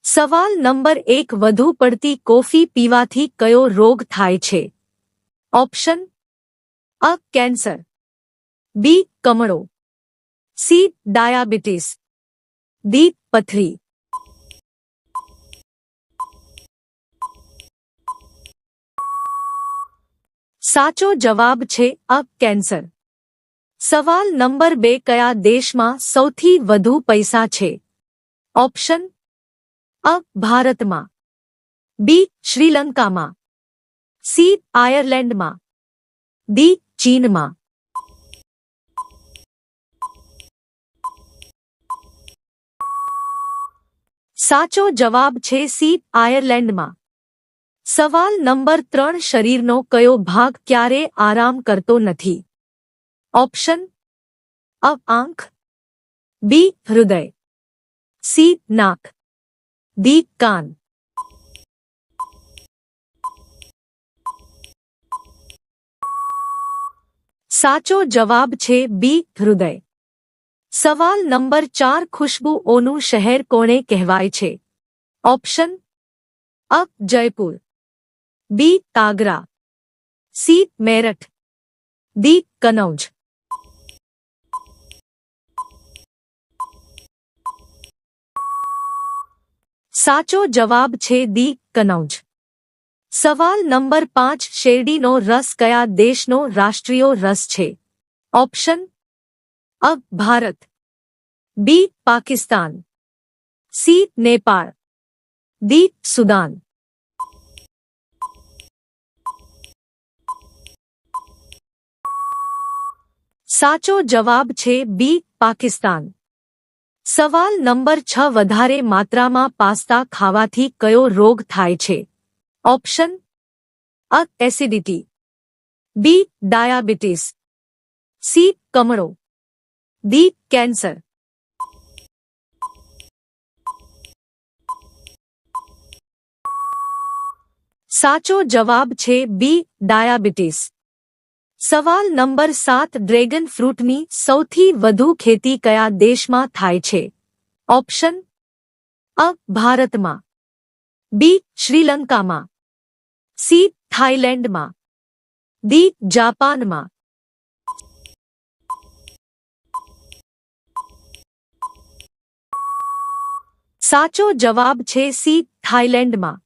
સવાલ નંબર 1 વધુ પડતી કોફી પીવાથી કયો રોગ થાય છે? ઓપ્શન અ કેન્સર, બી કમળો, સી ડાયાબિટીસ, ડી પથરી. સાચો જવાબ છે અ કેન્સર. સવાલ નંબર 2 કયા દેશમાં સૌથી વધુ પૈસા છે? ઓપ્શન અ ભારતમાં, બી શ્રીલંકામાં, સી આયર્લેન્ડમાં, ડી ચીનમાં. સાચો જવાબ છે સી આયર્લેન્ડમાં. સવાલ નંબર 3 શરીરનો કયો ભાગ ક્યારે આરામ કરતો નથી? ઓપ્શન અ આંખ, બી હૃદય, સી નાક, ડી કાન. સાચો જવાબ છે બી હૃદય. સવાલ નંબર 4 ખુશ્બુઓનું શહેર કોને કહેવાય છે? ઓપ્શન અ જયપુર, બી આગ્રા, સી મેરઠ, ડી કનૌજ. સાચો જવાબ છે ડી કનૌજ. સવાલ નંબર 5 શેરડીનો રસ કયા દેશનો રાષ્ટ્રીય રસ છે? Option A Bharat, B Pakistan, C Nepal, D Sudan. સાચો જવાબ છે બી પાકિસ્તાન. સવાલ નંબર 6 વધારે માત્રામાં પાસ્તા ખાવાથી કયો રોગ થાય છે? Option A acidity, B diabetes, C કમળો, ડી કેન્સર. સાચો જવાબ છે બી ડાયાબિટીસ. સવાલ નંબર 7 ડ્રેગન ફ્રૂટની સૌથી વધુ ખેતી કયા દેશમાં થાય છે? ઓપ્શન અ ભારતમાં, બી શ્રીલંકામાં, સી થાઇલેન્ડમાં, ડી જાપાનમાં. સાચો જવાબ છે સી થાઇલેન્ડમાં.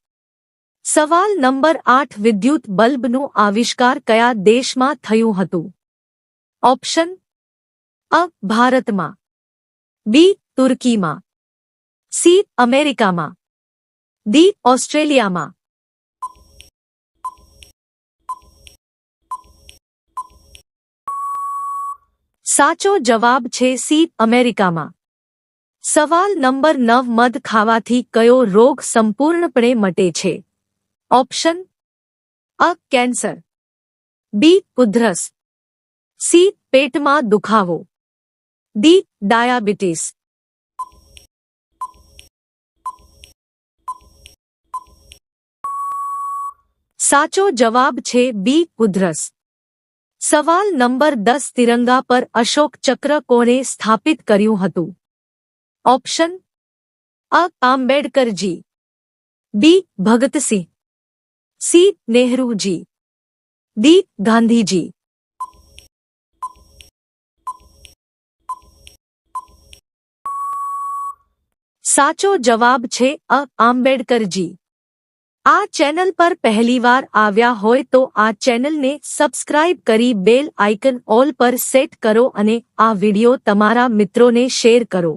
સવાલ નંબર 8 વિદ્યુત બલ્બનું આવિષ્કાર કયા દેશમાં થયું હતું? ઓપ્શન અ ભારતમાં, બી તુર્કીમાં, સી અમેરિકામાં, ડી ઓસ્ટ્રેલિયામાં. સાચો જવાબ છે સી અમેરિકામાં. સવાલ નંબર 9 મધ ખાવાથી કયો રોગ સંપૂર્ણપણે મટે છે? ઓપ્શન અ કેન્સર, બી ઉધરસ, સી પેટમાં દુખાવો, ડી ડાયાબિટીસ. સાચો જવાબ છે બી ઉધરસ. સવાલ નંબર 10 તિરંગા પર અશોક ચક્ર કોણે સ્થાપિત કર્યું હતું? ઓપ્શન અ આંબેડકરજી, બી ભગતસિંહ, સી નેહરુજી, ડી ગાંધીજી. સાચો જવાબ છે અ આંબેડકરજી. આ ચેનલ પર પહેલીવાર આવ્યા હોય તો આ ચેનલને સબસ્ક્રાઇબ કરી બેલ આઇકન ઓલ પર સેટ કરો અને આ વિડિયો તમારા મિત્રોને શેર કરો.